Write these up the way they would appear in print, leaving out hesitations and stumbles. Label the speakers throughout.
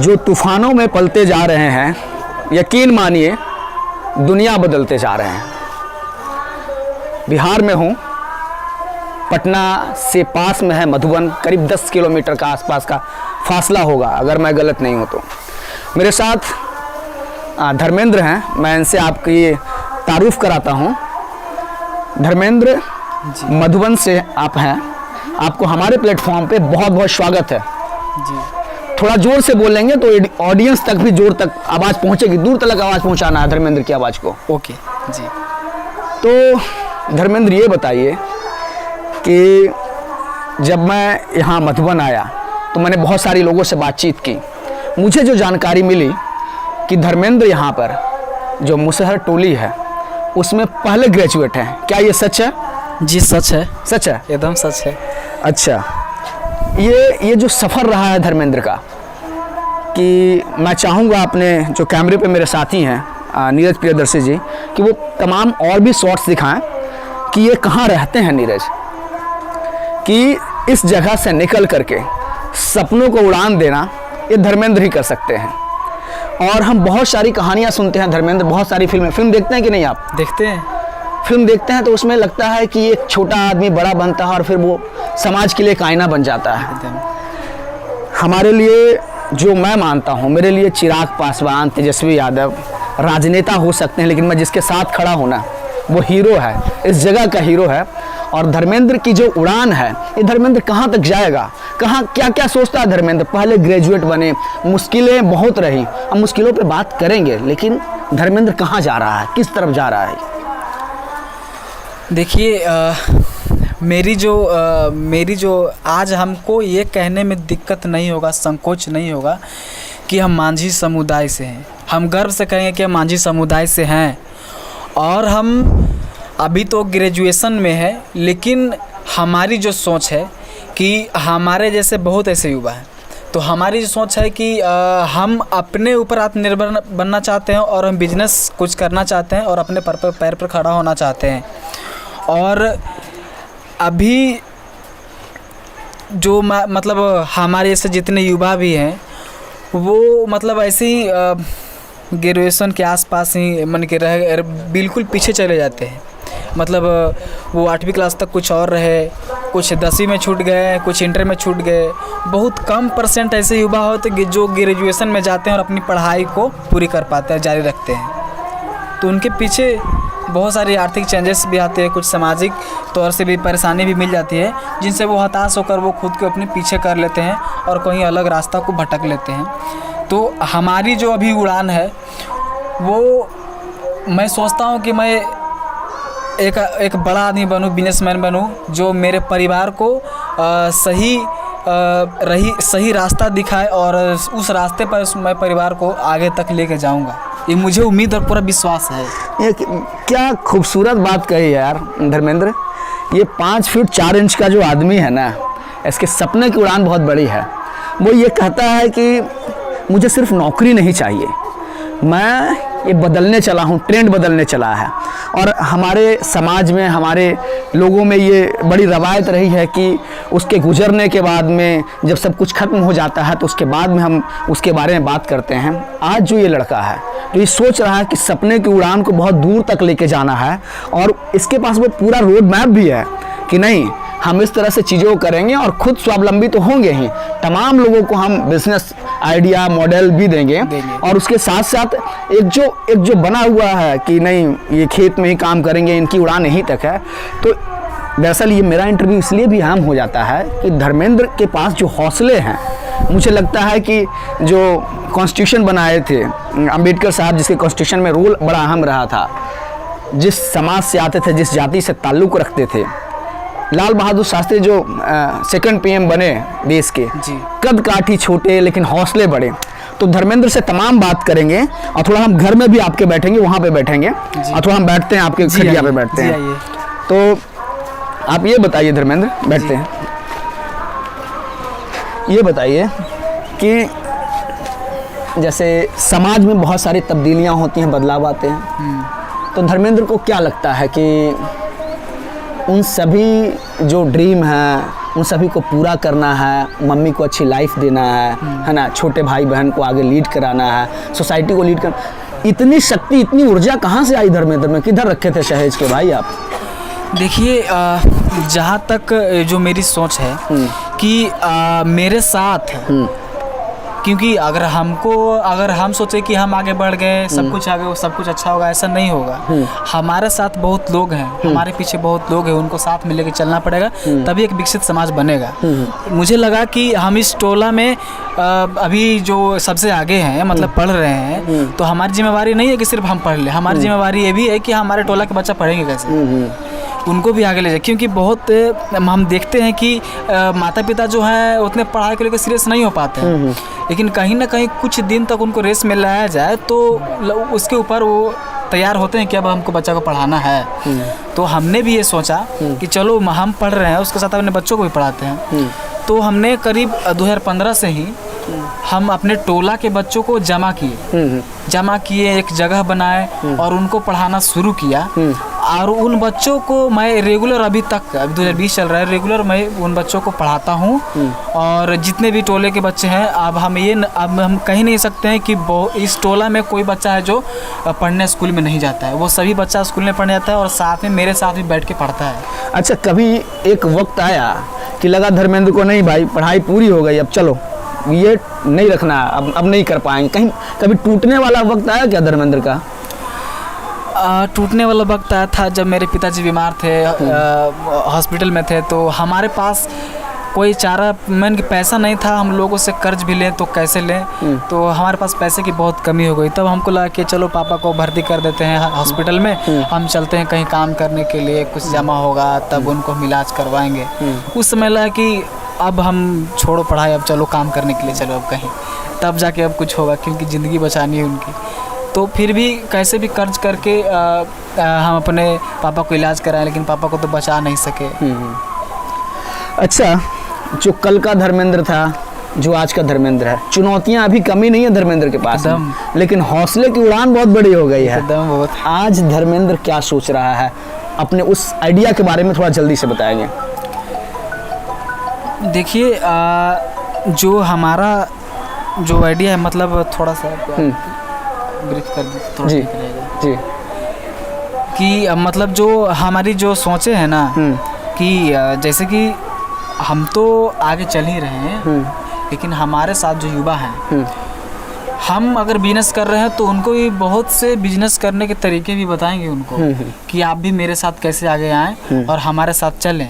Speaker 1: जो तूफानों में पलते जा रहे हैं, यकीन मानिए दुनिया बदलते जा रहे हैं। बिहार में हूँ, पटना से पास में है मधुबन, करीब 10 किलोमीटर का आसपास का फासला होगा अगर मैं गलत नहीं हूँ तो। मेरे साथ धर्मेंद्र हैं, मैं इनसे आपकी तारुफ कराता हूँ। धर्मेंद्र मधुबन से आप हैं, आपको हमारे प्लेटफॉर्म पे बहुत बहुत स्वागत है
Speaker 2: जी।
Speaker 1: थोड़ा जोर से बोलेंगे तो ऑडियंस तक भी जोर तक आवाज़ पहुँचेगी, दूर तक आवाज़ पहुँचाना है धर्मेंद्र की आवाज़ को।
Speaker 2: ओके जी।
Speaker 1: तो धर्मेंद्र ये बताइए कि जब मैं यहाँ मधुबन आया तो मैंने बहुत सारी लोगों से बातचीत की। मुझे जो जानकारी मिली कि धर्मेंद्र यहाँ पर जो मुसहर टोली है उसमें पहले ग्रेजुएट हैं, क्या ये सच है?
Speaker 2: जी सच है,
Speaker 1: सच है,
Speaker 2: एकदम सच है।
Speaker 1: अच्छा, ये जो सफ़र रहा है धर्मेंद्र का, कि मैं चाहूँगा अपने जो कैमरे पे मेरे साथी हैं नीरज प्रियदर्शी जी, कि वो तमाम और भी शॉट्स दिखाएं कि ये कहाँ रहते हैं नीरज, कि इस जगह से निकल करके सपनों को उड़ान देना ये धर्मेंद्र ही कर सकते हैं। और हम बहुत सारी कहानियाँ सुनते हैं धर्मेंद्र, बहुत सारी फिल्म देखते हैं कि नहीं आप?
Speaker 2: देखते हैं।
Speaker 1: फिल्म देखते हैं तो उसमें लगता है कि एक छोटा आदमी बड़ा बनता है और फिर वो समाज के लिए एक आईना बन जाता है। हमारे लिए, जो मैं मानता हूँ, मेरे लिए चिराग पासवान, तेजस्वी यादव राजनेता हो सकते हैं, लेकिन मैं जिसके साथ खड़ा हूँ ना, वो हीरो है, इस जगह का हीरो है। और धर्मेंद्र की जो उड़ान है, ये धर्मेंद्र कहाँ तक जाएगा, कहाँ क्या क्या सोचता है धर्मेंद्र। पहले ग्रेजुएट बने, मुश्किलें बहुत रही, हम मुश्किलों पे बात करेंगे, लेकिन धर्मेंद्र कहाँ जा रहा है, किस तरफ जा रहा है?
Speaker 2: देखिए, मेरी जो आज हमको ये कहने में दिक्कत नहीं होगा, संकोच नहीं होगा कि हम मांझी समुदाय से हैं। हम गर्व से कहेंगे कि हम मांझी समुदाय से हैं। और हम अभी तो ग्रेजुएशन में है, लेकिन हमारी जो सोच है कि हमारे जैसे बहुत ऐसे युवा हैं, तो हमारी जो सोच है कि हम अपने ऊपर आत्मनिर्भर बनना चाहते हैं और हम बिजनेस कुछ करना चाहते हैं और अपने पैर पर खड़ा होना चाहते हैं। और अभी जो मतलब हमारे जैसे जितने युवा भी हैं, वो मतलब ऐसे ही ग्रेजुएशन के आसपास ही मन के रह बिल्कुल पीछे चले जाते हैं। मतलब वो 8वीं क्लास तक कुछ और रहे, कुछ 10वीं में छूट गए, कुछ इंटर में छूट गए। बहुत कम परसेंट ऐसे युवा होते हैं जो ग्रेजुएशन में जाते हैं और अपनी पढ़ाई को पूरी कर पाते हैं, जारी रखते हैं। तो उनके पीछे बहुत सारी आर्थिक चेंजेस भी आते हैं, कुछ सामाजिक तौर से भी परेशानी भी मिल जाती है, जिनसे वो हताश होकर वो खुद को अपने पीछे कर लेते हैं और कहीं अलग रास्ता को भटक लेते हैं। तो हमारी जो अभी उड़ान है, वो मैं सोचता हूँ कि मैं एक बड़ा आदमी बनूँ, बिजनेसमैन बनूँ, जो मेरे परिवार को सही रास्ता दिखाए और उस रास्ते पर मैं परिवार को आगे तक लेके जाऊँगा। ये मुझे उम्मीद और पूरा विश्वास है।
Speaker 1: ये क्या खूबसूरत बात कही यार धर्मेंद्र। ये 5 फीट 4 इंच का जो आदमी है ना, इसके सपने की उड़ान बहुत बड़ी है। वो ये कहता है कि मुझे सिर्फ नौकरी नहीं चाहिए, मैं ये बदलने चला हूँ, ट्रेंड बदलने चला है। और हमारे समाज में, हमारे लोगों में ये बड़ी रवायत रही है कि उसके गुजरने के बाद में जब सब कुछ खत्म हो जाता है तो उसके बाद में हम उसके बारे में बात करते हैं। आज जो ये लड़का है, तो ये सोच रहा है कि सपने की उड़ान को बहुत दूर तक लेके जाना है, और इसके पास वो पूरा रोड मैप भी है कि नहीं, हम इस तरह से चीज़ों को करेंगे और खुद स्वावलंबी तो होंगे ही, तमाम लोगों को हम बिजनेस आइडिया मॉडल भी देंगे। और उसके साथ साथ एक जो बना हुआ है कि नहीं, ये खेत में ही काम करेंगे, इनकी उड़ान यहीं तक है। तो दरअसल ये मेरा इंटरव्यू इसलिए भी अहम हो जाता है कि धर्मेंद्र के पास जो हौसले हैं, मुझे लगता है कि जो कॉन्स्टिट्यूशन बनाए थे अंबेडकर साहब, जिसके कॉन्स्टिट्यूशन में रोल बड़ा अहम रहा था, जिस समाज से आते थे, जिस जाति से ताल्लुक़ रखते थे, लाल बहादुर शास्त्री जो 2nd PM बने देश के, कद काठी छोटे लेकिन हौसले बड़े। तो धर्मेंद्र से तमाम बात करेंगे और थोड़ा हम घर में भी आपके बैठेंगे, वहाँ पे बैठेंगे और थोड़ा हम बैठते हैं आपके खटिया पे बैठते हैं। तो आप ये बताइए धर्मेंद्र, बैठते हैं, ये बताइए कि जैसे समाज में बहुत सारी तब्दीलियाँ होती हैं, बदलाव आते हैं, तो धर्मेंद्र को क्या लगता है कि उन सभी जो ड्रीम हैं, उन सभी को पूरा करना है, मम्मी को अच्छी लाइफ देना है ना, छोटे भाई बहन को आगे लीड कराना है, सोसाइटी को लीड करना। इतनी शक्ति, इतनी ऊर्जा कहाँ से आई धर्मेंद्र में? किधर रखे थे सहेज के भाई आप?
Speaker 2: देखिए, जहाँ तक जो मेरी सोच है कि मेरे साथ, क्योंकि अगर हम सोचे कि हम आगे बढ़ गए, सब कुछ आगे, सब कुछ अच्छा होगा, ऐसा नहीं होगा। हमारे साथ बहुत लोग हैं, हमारे पीछे बहुत लोग हैं, उनको साथ में लेके चलना पड़ेगा, तभी एक विकसित समाज बनेगा। मुझे लगा कि हम इस टोला में अभी जो सबसे आगे हैं, मतलब पढ़ रहे हैं, तो हमारी जिम्मेवारी नहीं है कि सिर्फ हम पढ़ लें, हमारी जिम्मेवारी ये भी है कि हमारे टोला के बच्चा पढ़ेंगे कैसे, उनको भी आगे ले जाए। क्योंकि बहुत हम देखते हैं कि माता पिता जो हैं उतने पढ़ाई को लेकर सीरियस नहीं हो पाते हैं, लेकिन कहीं ना कहीं कुछ दिन तक उनको रेस्ट में लाया जाए तो उसके ऊपर वो तैयार होते हैं कि अब हमको बच्चा को पढ़ाना है। तो हमने भी ये सोचा कि चलो हम पढ़ रहे हैं, उसके साथ अपने बच्चों को भी पढ़ाते हैं। तो हमने करीब 2015 से ही हम अपने टोला के बच्चों को जमा किए, एक जगह बनाए और उनको पढ़ाना शुरू किया। और उन बच्चों को मैं रेगुलर, अभी 2020 चल रहा है, रेगुलर मैं उन बच्चों को पढ़ाता हूँ। और जितने भी टोले के बच्चे हैं, अब हम कह नहीं सकते हैं कि इस टोला में कोई बच्चा है जो पढ़ने स्कूल में नहीं जाता है। वो सभी बच्चा स्कूल में पढ़ने जाता है और साथ में मेरे साथ भी बैठ के पढ़ता है।
Speaker 1: अच्छा, कभी एक वक्त आया कि लगा धर्मेंद्र को नहीं भाई पढ़ाई पूरी हो गई, अब चलो ये नहीं रखना, अब नहीं कर पाएंगे, कहीं कभी टूटने वाला वक्त आया क्या धर्मेंद्र का?
Speaker 2: टूटने वाला वक्त आया था जब मेरे पिताजी बीमार थे, हॉस्पिटल में थे, तो हमारे पास कोई चारा, मैंने कि पैसा नहीं था, हम लोगों से कर्ज भी लें तो कैसे लें, तो हमारे पास पैसे की बहुत कमी हो गई। तब हमको लगा कि चलो पापा को भर्ती कर देते हैं हॉस्पिटल में, हम चलते हैं कहीं काम करने के लिए, कुछ जमा होगा तब उनको हम इलाज करवाएंगे। उस समय लगा कि अब हम छोड़ो पढ़ाई, अब चलो काम करने के लिए चलो अब कहीं, तब जाके अब कुछ होगा, क्योंकि ज़िंदगी बचानी है उनकी। तो फिर भी कैसे भी कर्ज करके हम अपने पापा को इलाज कराएं, लेकिन पापा को तो बचा नहीं सके।
Speaker 1: अच्छा, जो कल का धर्मेंद्र था, जो आज का धर्मेंद्र है, चुनौतियां अभी कमी नहीं है धर्मेंद्र के पास, लेकिन हौसले की उड़ान बहुत बड़ी हो गई है।
Speaker 2: बहुत।
Speaker 1: आज धर्मेंद्र क्या सोच रहा है, अपने उस आइडिया के बारे में थोड़ा जल्दी से बताएंगे।
Speaker 2: देखिए, जो हमारा जो आइडिया है, मतलब थोड़ा सा ब्रीफ कर दो थोड़ा।
Speaker 1: जी जी।
Speaker 2: कि मतलब जो हमारी जो सोचे हैं ना, कि जैसे कि हम तो आगे चल ही रहे हैं, लेकिन हमारे साथ जो युवा हैं, हम अगर बिजनेस कर रहे हैं तो उनको भी बहुत से बिजनेस करने के तरीके भी बताएंगे उनको, कि आप भी मेरे साथ कैसे आगे आएँ और हमारे साथ चलें।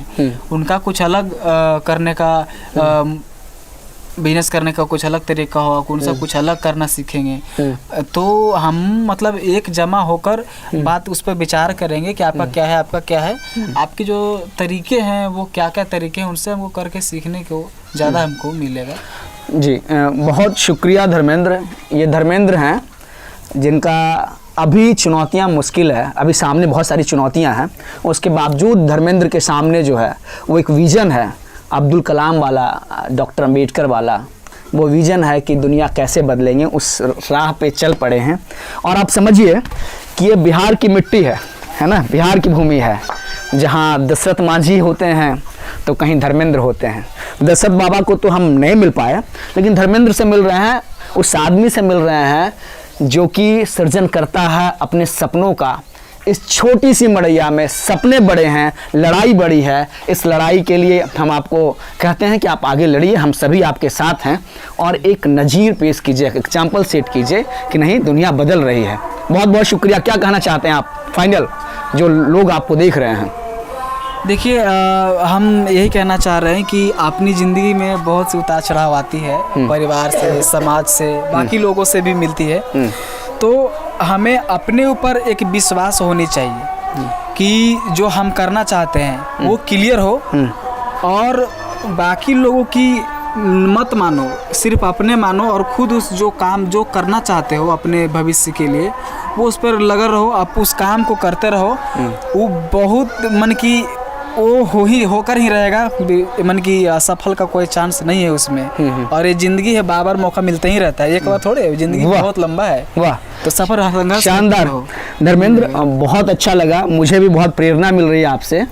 Speaker 2: उनका कुछ अलग करने का, बिजनेस करने का कुछ अलग तरीका होगा, उनसे कुछ अलग करना सीखेंगे। तो हम मतलब एक जमा होकर बात उस पर विचार करेंगे कि आपका क्या है, आपका क्या है, आपके जो तरीके हैं वो क्या क्या तरीके हैं, उनसे हमको करके सीखने को ज़्यादा हमको मिलेगा।
Speaker 1: जी, बहुत शुक्रिया धर्मेंद्र। ये धर्मेंद्र हैं जिनका अभी चुनौतियां मुश्किल है, अभी सामने बहुत सारी चुनौतियां हैं, उसके बावजूद धर्मेंद्र के सामने जो है वो एक विज़न है, अब्दुल कलाम वाला, डॉक्टर अंबेडकर वाला। वो विज़न है कि दुनिया कैसे बदलेंगे, उस राह पे चल पड़े हैं। और आप समझिए कि ये बिहार की मिट्टी है ना, बिहार की भूमि है, जहाँ दशरथ मांझी होते हैं तो कहीं धर्मेंद्र होते हैं। दशरथ बाबा को तो हम नहीं मिल पाए, लेकिन धर्मेंद्र से मिल रहे हैं, उस आदमी से मिल रहे हैं जो कि सृजन करता है अपने सपनों का। इस छोटी सी मड़ैया में सपने बड़े हैं, लड़ाई बड़ी है। इस लड़ाई के लिए हम आपको कहते हैं कि आप आगे लड़िए, हम सभी आपके साथ हैं। और एक नज़ीर पेश कीजिए, एक एग्जाम्पल सेट कीजिए कि नहीं, दुनिया बदल रही है। बहुत बहुत शुक्रिया। क्या कहना चाहते हैं आप फाइनल, जो लोग आपको देख रहे हैं?
Speaker 2: देखिए, हम यही कहना चाह रहे हैं कि अपनी ज़िंदगी में बहुत सी उतार चढ़ाव आती है, परिवार से, समाज से, बाकी लोगों से भी मिलती है। तो हमें अपने ऊपर एक विश्वास होनी चाहिए कि जो हम करना चाहते हैं वो क्लियर हो, और बाकी लोगों की मत मानो, सिर्फ अपने मानो, और खुद उस जो काम जो करना चाहते हो अपने भविष्य के लिए, वो उस पर लगा रहो, आप उस काम को करते रहो। वो बहुत मन की वो होकर ही रहेगा, मन की असफल का कोई चांस नहीं है उसमें। और ये जिंदगी है, बार बार मौका मिलते ही रहता है, एक बार थोड़े, जिंदगी बहुत लंबा है।
Speaker 1: वाह,
Speaker 2: तो सफर संघर्ष
Speaker 1: शानदार धर्मेंद्र, बहुत अच्छा लगा, मुझे भी बहुत प्रेरणा मिल रही है आपसे।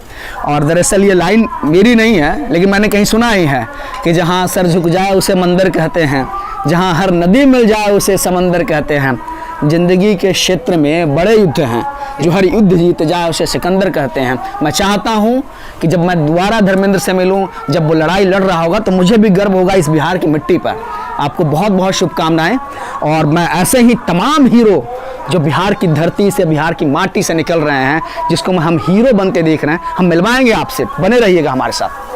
Speaker 1: और दरअसल ये लाइन मेरी नहीं है, लेकिन मैंने कहीं सुना ही है कि जहाँ सर झुक जाए उसे मंदिर कहते हैं, जहाँ हर नदी मिल जाए उसे समंदर कहते हैं। जिंदगी के क्षेत्र में बड़े युद्ध हैं, जो हर युद्ध जीत जाए उसे सिकंदर कहते हैं। मैं चाहता हूँ कि जब मैं दोबारा धर्मेंद्र से मिलूँ, जब वो लड़ाई लड़ रहा होगा, तो मुझे भी गर्व होगा इस बिहार की मिट्टी पर। आपको बहुत बहुत शुभकामनाएं। और मैं ऐसे ही तमाम हीरो जो बिहार की धरती से, बिहार की माटी से निकल रहे हैं, जिसको हम हीरो बनते देख रहे हैं, हम मिलवाएंगे आपसे। बने रहिएगा हमारे साथ।